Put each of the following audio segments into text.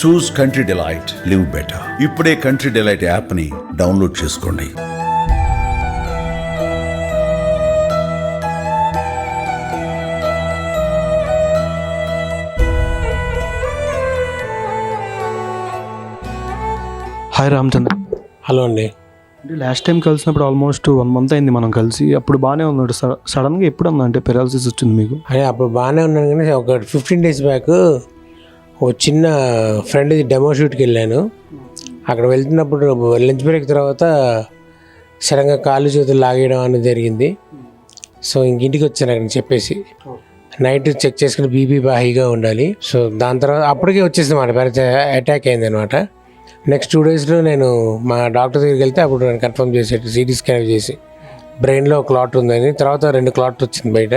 చూస్ country delight, live better. ఇప్పుడే country delight app ని download చేసుకోండి. హాయ్ రామచంద్ర. హలో అండి. అంటే లాస్ట్ టైం కలిసినప్పుడు ఆల్మోస్ట్ 1 month అయింది మనం కలిసి. అప్పుడు బాగానే ఉన్నాడు. సడన్గా ఎప్పుడు అన్నా అంటే పెరాలసిస్ వచ్చింది మీకు? అదే అప్పుడు బాగానే ఉన్నాను కానీ ఒక 15 days బ్యాక్ ఒక చిన్న ఫ్రెండ్ది డెమో షూట్కి వెళ్ళాను. అక్కడ వెళ్తున్నప్పుడు లంచ్ బ్రేక్ తర్వాత సడన్గా కాళ్ళు చేతులు లాగేయడం అనేది జరిగింది. సో ఇంటికి వచ్చాను అక్కడ చెప్పేసి. నైట్ చెక్ చేసుకుని బీపీ హైగా ఉండాలి. సో దాని తర్వాత అప్పటికే వచ్చేసింది అన్నమాట, అటాక్ అయింది అనమాట. నెక్స్ట్ 2 daysలో నేను మా డాక్టర్ దగ్గరికి వెళ్తే అప్పుడు నేను కన్ఫర్మ్ చేసేది, సిటీ స్కాన్ చేసి బ్రెయిన్లో క్లాట్ ఉందని. తర్వాత 2 clots వచ్చింది బయట.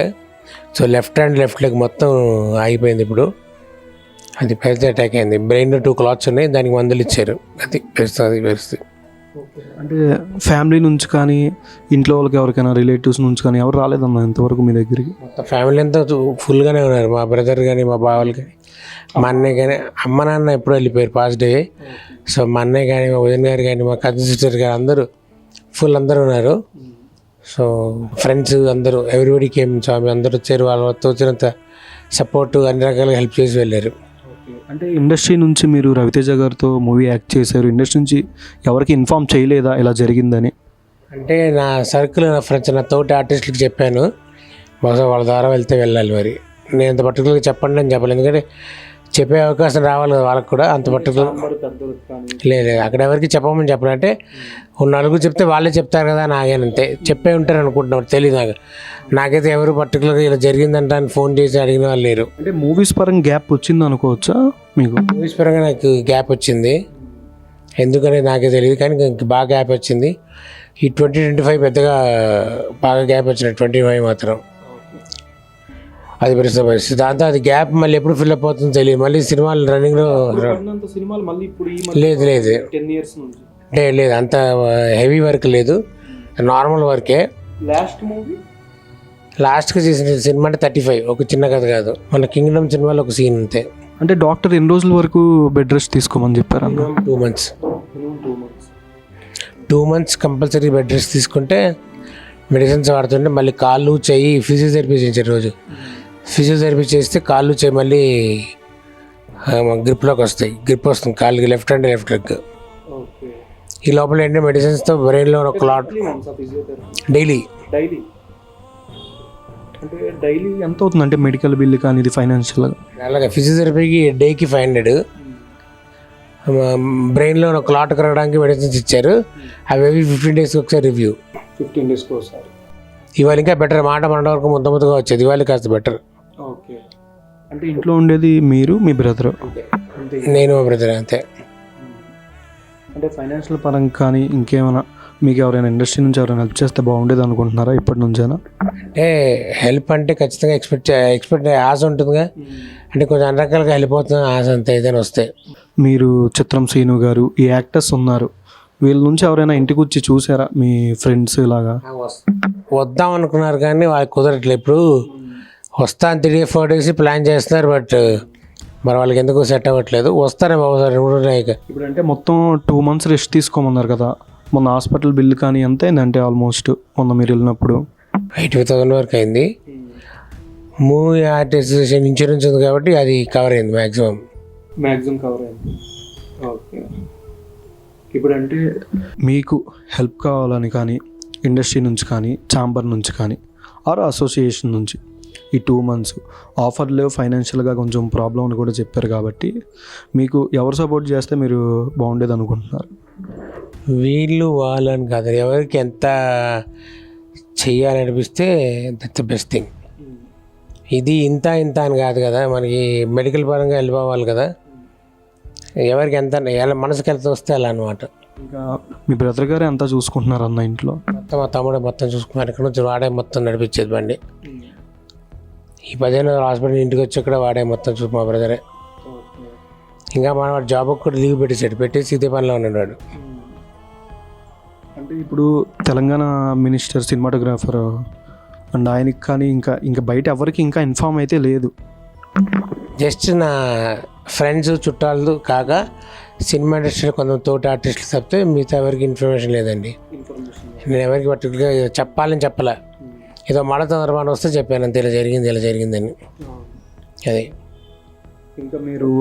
So left hand left leg మొత్తం ఆగిపోయింది. ఇప్పుడు అది పెద్ద అటాక్ అయింది. బ్రెయిన్లో 2 clots ఉన్నాయి, దానికి మందులు ఇచ్చారు. అది పరిస్థితి. అంటే ఫ్యామిలీ నుంచి కానీ ఇంట్లో వాళ్ళకి ఎవరికైనా రిలేటివ్స్ నుంచి కానీ ఎవరు రాలేదన్నా ఇంతవరకు మీ దగ్గరికి? మొత్తం ఫ్యామిలీ అంతా ఫుల్గానే ఉన్నారు. మా బ్రదర్ కానీ మా బావలు కానీ మా అన్నయ్య కానీ, అమ్మ నాన్న ఎప్పుడు వెళ్ళిపోయారు పాస్ట్ డే. సో మా అన్నయ్య కానీ మా వదిన గారు కానీ మా కజిన్ సిస్టర్ గారు అందరూ అందరూ ఉన్నారు. సో ఫ్రెండ్స్ అందరూ ఎవ్రీబడి కేమ్. స్వామి అందరూ వచ్చారు, వాళ్ళతో వచ్చినంత సపోర్ట్ అన్ని రకాలుగా హెల్ప్ చేసి వెళ్ళారు. అంటే ఇండస్ట్రీ నుంచి మీరు రవితేజ గారితో మూవీ యాక్ట్ చేశారు. ఇండస్ట్రీ నుంచి ఎవరికి ఇన్ఫార్మ్ చేయలేదా ఇలా జరిగిందని? అంటే నా సర్కిల్, నా ఫ్రెండ్స్, నా తోటి ఆర్టిస్టులకి చెప్పాను. బహుశా వాళ్ళ ద్వారా వెళ్తే వెళ్ళాలి. మరి నేను అంత పర్టికులర్గా చెప్పండి అని చెప్పాలి, ఎందుకంటే చెప్పే అవకాశం రావాలి కదా వాళ్ళకి కూడా. అంత పర్టికులర్ లేదు, అక్కడ ఎవరికి చెప్పమని చెప్పాలంటే నలుగురు చెప్తే వాళ్ళే చెప్తారు కదా, నాగేనంతే చెప్పే ఉంటారు అనుకుంటున్నారు. తెలియదు నాకైతే ఎవరు పర్టికులర్గా ఇలా జరిగిందంట అని ఫోన్ చేసి అడిగిన వాళ్ళు లేరు. అంటే మూవీస్ పరంగా గ్యాప్ వచ్చింది అనుకోవచ్చా మీకు? మూవీస్ పరంగా నాకు గ్యాప్ వచ్చింది, ఎందుకనేది నాకే తెలియదు, కానీ బాగా గ్యాప్ వచ్చింది. ఈ 2025 పెద్దగా బాగా గ్యాప్ వచ్చింది. 25 మాత్రం అది పరిస్థితి. దాంతో అది గ్యాప్ మళ్ళీ ఎప్పుడు ఫిల్అప్ అవుతుందో తెలియదు. మళ్ళీ సినిమాలు రన్నింగ్లో లేదు లేదు అంత హెవీ వర్క్ లేదు, నార్మల్ వర్కే. లాస్ట్గా చేసిన సినిమా అంటే 35, ఒక చిన్న కథ కాదు. మన కింగ్డమ్ సినిమాలో ఒక సీన్ అంతే. అంటే డాక్టర్ ఎన్ని రోజుల వరకు బెడ్ రెస్ట్ తీసుకోమని చెప్పారు? 2 months. 2 months compulsory bed rest తీసుకుంటే మెడిసిన్స్ వాడుతుంటే మళ్ళీ కాళ్ళు చెయ్యి ఫిజియోథెరపీ చేయించారు. రోజు ఫిజియోథెరపీ చేస్తే కాళ్ళు చెయ్యి మళ్ళీ గ్రిప్లోకి వస్తాయి. గ్రిప్ వస్తుంది కాళ్ళకి, లెఫ్ట్ హ్యాండ్ లెఫ్ట్ లెగ్. ఈ లోపల ఏంటంటే మెడిసిన్స్తో బ్రెయిన్లో ఒక క్లాట్ డైలీ. అంటే డైలీ ఎంత అవుతుంది? అంటే మెడికల్ బిల్ కానీ ఇది ఫైనాన్షియల్గా? అలాగే ఫిజియోథెరపీకి డేకి 500. బ్రెయిన్లో ఒక క్లాట్ కరగడానికి మెడిసిన్స్ ఇచ్చారు. అవి 15 days ఒకసారి రివ్యూ. 15 days ఒకసారి. ఇవాళ ఇంకా బెటర్, మాట మన వరకు ముద్దగా వచ్చేది, ఇవాళ కాస్త బెటర్. ఓకే. అంటే ఇంట్లో ఉండేది మీరు, మీ బ్రదర్? నేను మా బ్రదర్ అంతే. అంటే ఫైనాన్షియల్ పరంగా కానీ ఇంకేమైనా మీకు ఎవరైనా ఇండస్ట్రీ నుంచి ఎవరైనా హెల్ప్ చేస్తే బాగుండేది అనుకుంటున్నారా ఇప్పటి నుంచైనా? అంటే హెల్ప్ అంటే ఖచ్చితంగా ఎక్స్పెక్ట్ ఆశ ఉంటుందిగా. అంటే కొంచెం అన్ని రకాలుగా హెల్ప్ అవుతుంది ఆశ, అంతే. ఏదైనా వస్తే మీరు చిత్రం శ్రీను గారు, ఈ యాక్టర్స్ ఉన్నారు, వీళ్ళ నుంచి ఎవరైనా ఇంటికి వచ్చి చూసారా మీ ఫ్రెండ్స్ ఇలాగా? వద్దాం అనుకున్నారు కానీ వాళ్ళకి కుదరట్లేదు. ఇప్పుడు వస్తాను 3-4 days ప్లాన్ చేస్తున్నారు, బట్ మరి వాళ్ళకి ఎందుకు సెట్ అవ్వట్లేదు. వస్తారే బాబు సార్ ఇప్పుడు. అంటే మొత్తం 2 months రెస్ట్ తీసుకోమన్నారు కదా. మొన్న హాస్పిటల్ బిల్ కానీ ఎంత అయిందంటే ఆల్మోస్ట్ మొన్న మీరు వెళ్ళినప్పుడు 85,000 వరకు అయింది. మూవీ ఆర్టిస్ట్ ఇన్సూరెన్స్ ఉంది కాబట్టి అది కవర్ అయింది మ్యాక్సిమం కవర్ అయింది. ఓకే. ఇప్పుడు అంటే మీకు హెల్ప్ కావాలని కానీ ఇండస్ట్రీ నుంచి కానీ ఛాంబర్ నుంచి కానీ ఆర్ అసోసియేషన్ నుంచి ఈ 2 months ఆఫర్ లేవు, ఫైనాన్షియల్గా కొంచెం ప్రాబ్లం అని కూడా చెప్పారు కాబట్టి మీకు ఎవరు సపోర్ట్ చేస్తే మీరు బాగుండేది అనుకుంటున్నారు? వీళ్ళు వాళ్ళని కాదు, ఎవరికి ఎంత చెయ్యాలనిపిస్తే దట్స్ ద బెస్ట్ థింగ్. ఇది ఇంత అని కాదు కదా, మనకి మెడికల్ పరంగా వెళ్ళిపోవాలి కదా. ఎవరికి ఎంత ఎలా మనసుకి ఎంత వస్తే అలా అనమాట. ఇంకా మీ బ్రదర్ గారే అంతా చూసుకుంటున్నారు అన్న ఇంట్లో? మొత్తం మా తమ్ముడే మొత్తం చూసుకున్నారు. ఇక్కడ నుంచి వాడే మొత్తం నడిపించేది బండి. ఈ 15 రోజులు హాస్పిటల్ ఇంటికి వచ్చి కూడా వాడే మొత్తం మా బ్రదరే. ఇంకా మన వాడు జాబ్కి కూడా లీవ్ పెట్టేసి ఇదే పనిలో ఉన్నాడు. అంటే ఇప్పుడు తెలంగాణ మినిస్టర్, సినిమాటోగ్రాఫర్ అండ్ ఆయనకి కానీ ఇంకా బయట ఎవరికి ఇంకా ఇన్ఫామ్ అయితే లేదు. జస్ట్ నా ఫ్రెండ్స్ చుట్టాలు కాక సినిమా ఇండస్ట్రీలో కొంత తోటి ఆర్టిస్టులు తప్పితే మిగతా ఎవరికి ఇన్ఫర్మేషన్ లేదండి. నేను ఎవరికి పర్టికులర్గా చెప్పాలని చెప్పలే, ఏదో మాట తొందరమాన వస్తే చెప్పాను అంతే, ఇలా జరిగిందని. అది ఇంకా మీరు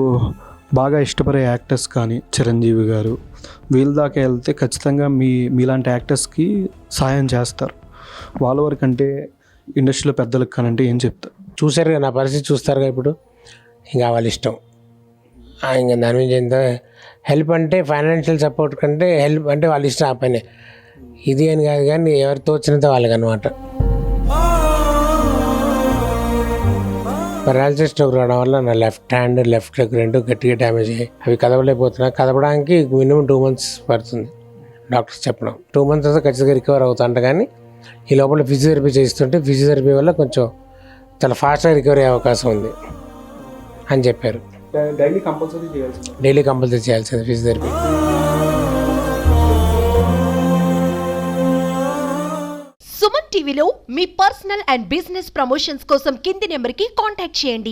బాగా ఇష్టపడే యాక్టర్స్ కానీ చిరంజీవి గారు వీళ్ళ దాకా వెళ్తే ఖచ్చితంగా మీలాంటి యాక్టర్స్కి సాయం చేస్తారు. వాళ్ళ వరకు అంటే ఇండస్ట్రీలో పెద్దలకు కానీ అంటే ఏం చెప్తారు? చూసారుగా నా పరిస్థితి, చూస్తారుగా ఇప్పుడు. ఇంకా వాళ్ళ ఇష్టం. ఇంకా దాని నుంచి ఎంత హెల్ప్ అంటే ఫైనాన్షియల్ సపోర్ట్ కంటే హెల్ప్ అంటే వాళ్ళ ఇష్టం. ఆ పని ఇది అని కాదు, కానీ ఎవరు తోచినంత వాళ్ళకి అనమాట. పెరాలసిస్ స్ట్రోక్ రావడం వల్ల నా లెఫ్ట్ హ్యాండ్ లెఫ్ట్ లెగ్ రెండు గట్టిగా డ్యామేజ్ అయ్యాయి. అవి కదవలేకపోతున్నా. కదపడానికి మినిమం 2 months పడుతుంది డాక్టర్స్ చెప్పడం. 2 months తర్వాత ఖచ్చితంగా రికవర్ అవుతాంట. కానీ ఈ లోపల ఫిజియోథెరపీ చేస్తుంటే ఫిజియోథెరపీ వల్ల కొంచెం చాలా ఫాస్ట్గా రికవరీ అయ్యే అవకాశం ఉంది అని చెప్పారు. డైలీ కంపల్సరీ చేయాల్సింది ఫిజియోథెరపీ. సుమన్ టీవీలో మీ పర్సనల్ అండ్ బిజినెస్ ప్రమోషన్స్ కోసం కింది నెంబర్కి కాంటాక్ట్ చేయండి.